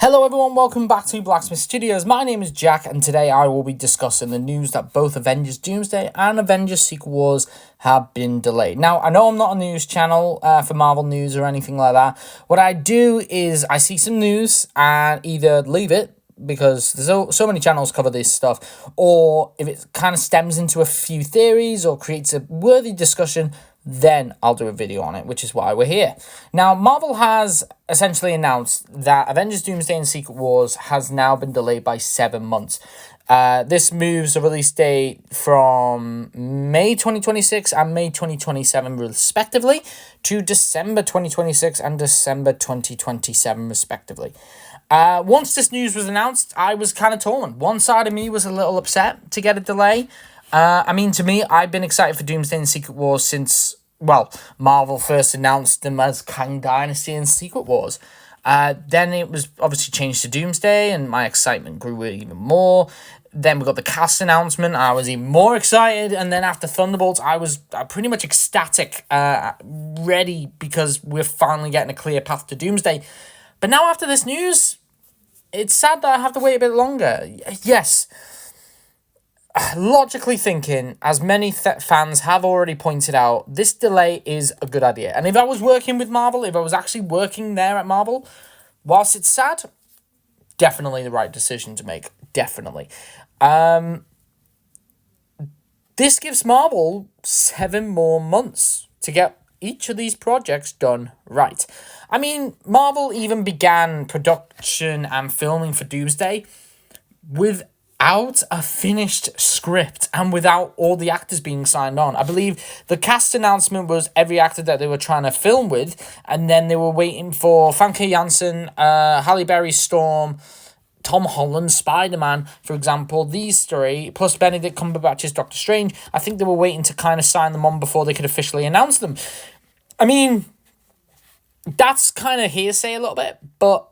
Hello everyone, welcome back to Blacksmith Studios. My name is Jack and today I will be discussing the news that both Avengers Doomsday and Avengers Secret Wars have been delayed. Now, I know I'm not a news channel for Marvel news or anything like that. What I do is I see some news and either leave it, because there's so many channels cover this stuff, or if it kind of stems into a few theories or creates a worthy discussion, then I'll do a video on it, which is why we're here. Now, Marvel has essentially announced that Avengers Doomsday and Secret Wars has now been delayed by 7 months. This moves the release date from May 2026 and May 2027 respectively to December 2026 and December 2027 respectively. Once this news was announced, I was kind of torn. One side of me was a little upset to get a delay. To me, I've been excited for Doomsday and Secret Wars since, Marvel first announced them as Kang Dynasty and Secret Wars. Then it was obviously changed to Doomsday, and my excitement grew even more. Then we got the cast announcement. I was even more excited. And then after Thunderbolts, I was pretty much ecstatic, ready, because we're finally getting a clear path to Doomsday. But now after this news, it's sad that I have to wait a bit longer. Yes, logically thinking, as many fans have already pointed out, this delay is a good idea. And if I was working with Marvel, if I was actually working there at Marvel, whilst it's sad, definitely the right decision to make. Definitely. This gives Marvel 7 more months to get each of these projects done right. Marvel even began production and filming for Doomsday without a finished script and without all the actors being signed on. I believe the cast announcement was every actor that they were trying to film with, and then they were waiting for Famke Janssen, Halle Berry, Storm, Tom Holland, Spider-Man, for example. These three, plus Benedict Cumberbatch's Doctor Strange, I think they were waiting to kind of sign them on before they could officially announce them. That's kind of hearsay a little bit, but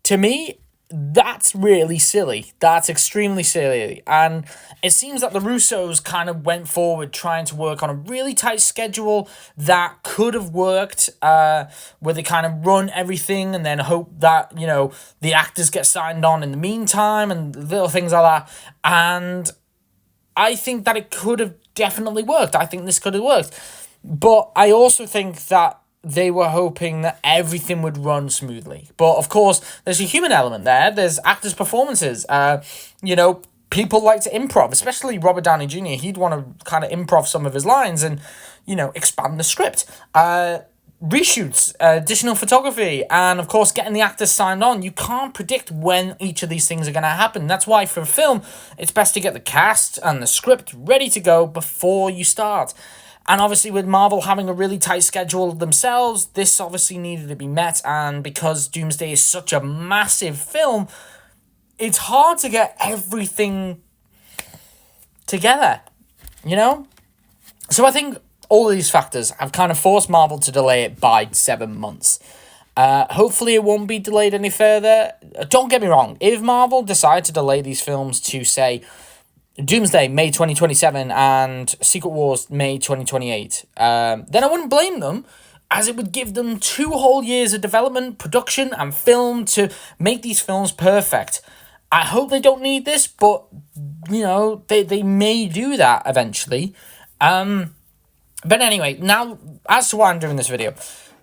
to me, that's really silly. That's extremely silly. And it seems that the Russos kind of went forward trying to work on a really tight schedule that could have worked, where they kind of run everything and then hope that, the actors get signed on in the meantime and little things like that. And I think that it could have definitely worked. I think this could have worked. But I also think that they were hoping that everything would run smoothly. But, of course, there's a human element there. There's actors' performances. People like to improv, especially Robert Downey Jr. He'd want to kind of improv some of his lines and, expand the script. Reshoots, additional photography, and, of course, getting the actors signed on. You can't predict when each of these things are going to happen. That's why, for a film, it's best to get the cast and the script ready to go before you start. And obviously with Marvel having a really tight schedule themselves, this obviously needed to be met. And because Doomsday is such a massive film, it's hard to get everything together, So I think all of these factors have kind of forced Marvel to delay it by 7 months. Hopefully it won't be delayed any further. Don't get me wrong. If Marvel decide to delay these films to, say, Doomsday, May 2027, and Secret Wars, May 2028, then I wouldn't blame them, as it would give them 2 whole years of development, production, and film to make these films perfect. I hope they don't need this, but, they may do that eventually. But anyway, now, as to why I'm doing this video,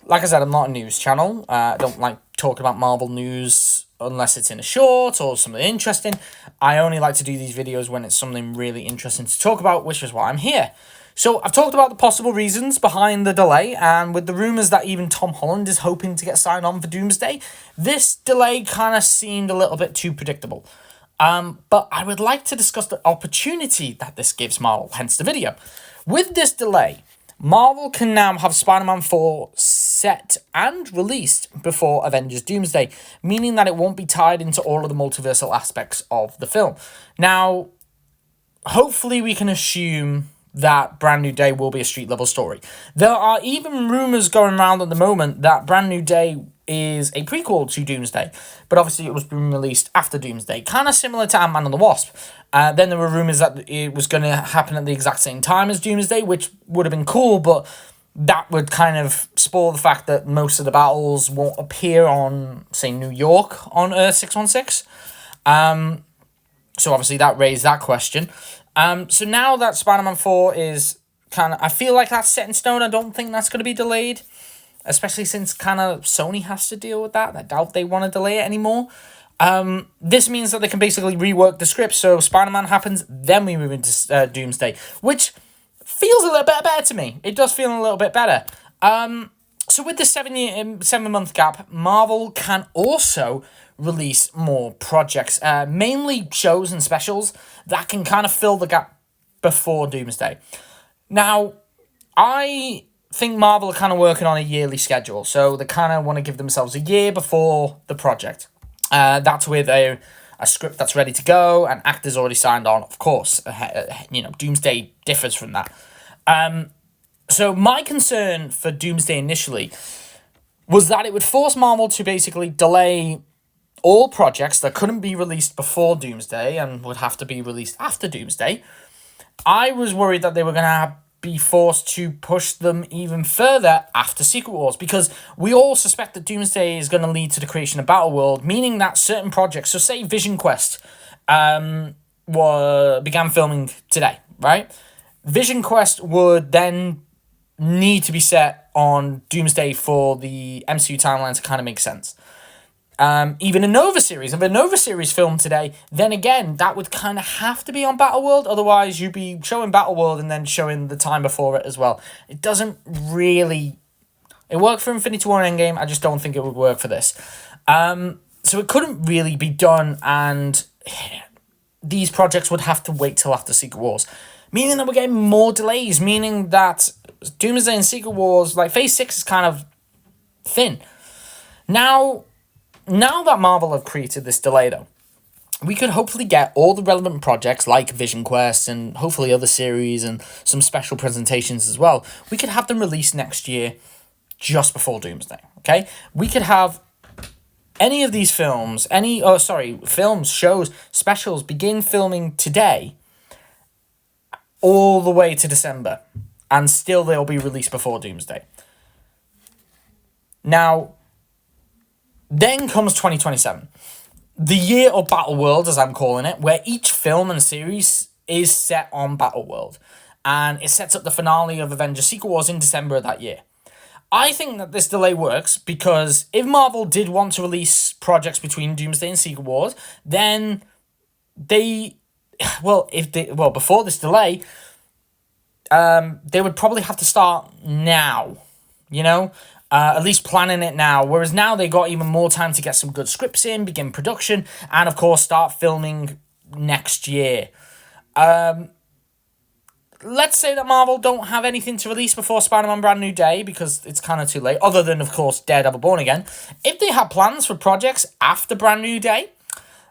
like I said, I'm not a news channel. I don't like talking about Marvel news unless it's in a short or something interesting. I only like to do these videos when it's something really interesting to talk about, which is why I'm here. So I've talked about the possible reasons behind the delay, and with the rumours that even Tom Holland is hoping to get signed on for Doomsday, this delay kind of seemed a little bit too predictable. But I would like to discuss the opportunity that this gives Marvel, hence the video. With this delay, Marvel can now have Spider-Man 4 set and released before Avengers Doomsday, meaning that it won't be tied into all of the multiversal aspects of the film. Now, hopefully we can assume that Brand New Day will be a street-level story. There are even rumours going around at the moment that Brand New Day is a prequel to Doomsday, but obviously it was being released after Doomsday, kind of similar to Ant-Man and the Wasp. Then there were rumours that it was going to happen at the exact same time as Doomsday, which would have been cool, but that would kind of spoil the fact that most of the battles won't appear on, say, New York on Earth 616. So obviously that raised that question. So now that Spider-Man 4 is kind of, I feel like that's set in stone. I don't think that's going to be delayed, especially since kind of Sony has to deal with that. I doubt they want to delay it anymore. This means that they can basically rework the script. So Spider-Man happens, then we move into Doomsday, which feels a little bit better to me. It does feel a little bit better. So with this 7-month gap, Marvel can also release more projects, mainly shows and specials that can kind of fill the gap before Doomsday. Now, I think Marvel are kind of working on a yearly schedule, so they kind of want to give themselves a year before the project. That's with a script that's ready to go and actors already signed on, of course. Doomsday differs from that. So my concern for Doomsday initially was that it would force Marvel to basically delay all projects that couldn't be released before Doomsday and would have to be released after Doomsday. I was worried that they were going to be forced to push them even further after Secret Wars, because we all suspect that Doomsday is going to lead to the creation of Battleworld, meaning that certain projects, so say Vision Quest, began filming today, right? Vision Quest would then need to be set on Doomsday for the MCU timeline to kind of make sense. Even a Nova series. If a Nova series filmed today, then again, that would kind of have to be on Battleworld. Otherwise, you'd be showing Battleworld and then showing the time before it as well. It doesn't really... It worked for Infinity War and Endgame. I just don't think it would work for this. So it couldn't really be done, and these projects would have to wait till after Secret Wars. Meaning that we're getting more delays, meaning that Doomsday and Secret Wars, like Phase 6 is kind of thin. Now that Marvel have created this delay, though, we could hopefully get all the relevant projects like Vision Quest and hopefully other series and some special presentations as well. We could have them released next year just before Doomsday, okay? We could have any of these films, films, shows, specials begin filming today all the way to December, and still they'll be released before Doomsday. Now, then comes 2027. The year of Battleworld, as I'm calling it, where each film and series is set on Battleworld. And it sets up the finale of Avengers Secret Wars in December of that year. I think that this delay works because if Marvel did want to release projects between Doomsday and Secret Wars, then before this delay, they would probably have to start now, at least planning it now. Whereas now they got even more time to get some good scripts in, begin production, and of course start filming next year. Let's say that Marvel don't have anything to release before Spider-Man Brand New Day because it's kind of too late, other than, of course, Daredevil Born Again. If they have plans for projects after Brand New Day,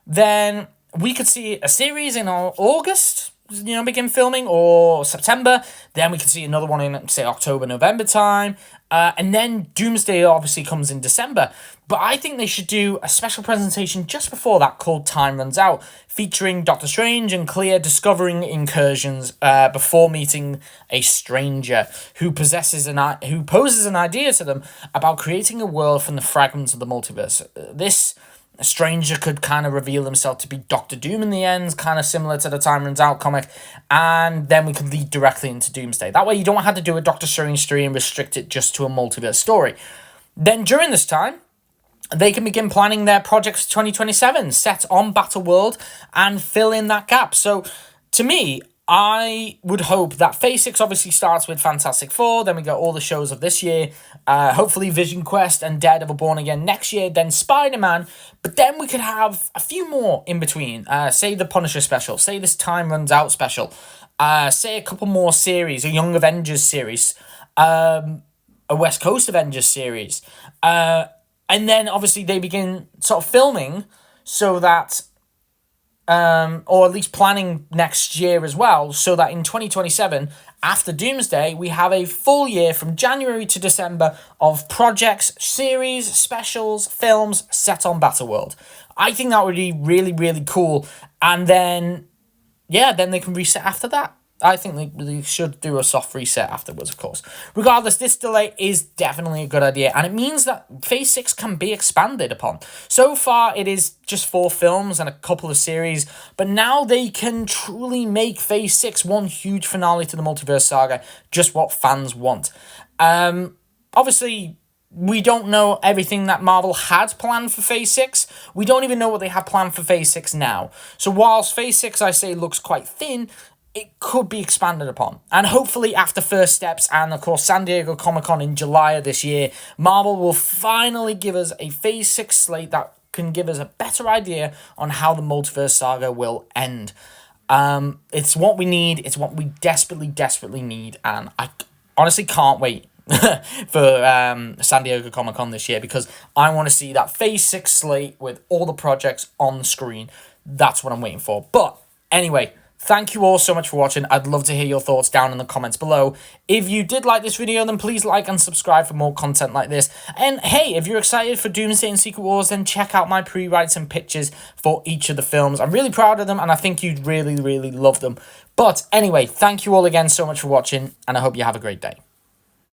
then we could see a series in August, begin filming, or September. Then we could see another one in, say, October, November time. And then Doomsday obviously comes in December. But I think they should do a special presentation just before that called Time Runs Out, featuring Doctor Strange and Clea discovering incursions before meeting a stranger who poses an idea to them about creating a world from the fragments of the multiverse. This stranger could kind of reveal himself to be Doctor Doom in the end, kind of similar to the Time Runs Out comic, and then we could lead directly into Doomsday. That way you don't have to do a Doctor Strange story and restrict it just to a multiverse story. Then during this time, they can begin planning their projects for 2027, set on Battleworld, and fill in that gap. So, to me, I would hope that Phase 6 obviously starts with Fantastic Four, then we get all the shows of this year, hopefully Vision Quest and Daredevil Born Again next year, then Spider-Man, but then we could have a few more in between, say the Punisher special, say this Time Runs Out special, say a couple more series, a Young Avengers series, a West Coast Avengers series, and then obviously they begin sort of filming so that, or at least planning next year as well, so that in 2027, after Doomsday, we have a full year from January to December of projects, series, specials, films set on Battleworld. I think that would be really, really cool. And then, then they can reset after that. I think they should do a soft reset afterwards, of course. Regardless, this delay is definitely a good idea, and it means that Phase 6 can be expanded upon. So far, it is just 4 films and a couple of series, but now they can truly make Phase 6 one huge finale to the Multiverse Saga, just what fans want. Obviously, we don't know everything that Marvel had planned for Phase 6. We don't even know what they have planned for Phase 6 now. So whilst Phase 6, I say, looks quite thin, it could be expanded upon. And hopefully after First Steps and, of course, San Diego Comic-Con in July of this year, Marvel will finally give us a Phase 6 slate that can give us a better idea on how the Multiverse Saga will end. It's what we need. It's what we desperately, desperately need. And I honestly can't wait for San Diego Comic-Con this year, because I want to see that Phase 6 slate with all the projects on the screen. That's what I'm waiting for. But anyway, thank you all so much for watching. I'd love to hear your thoughts down in the comments below. If you did like this video, then please like and subscribe for more content like this. And hey, if you're excited for Doomsday and Secret Wars, then check out my pre-writes and pictures for each of the films. I'm really proud of them, and I think you'd really, really love them. But anyway, thank you all again so much for watching, and I hope you have a great day.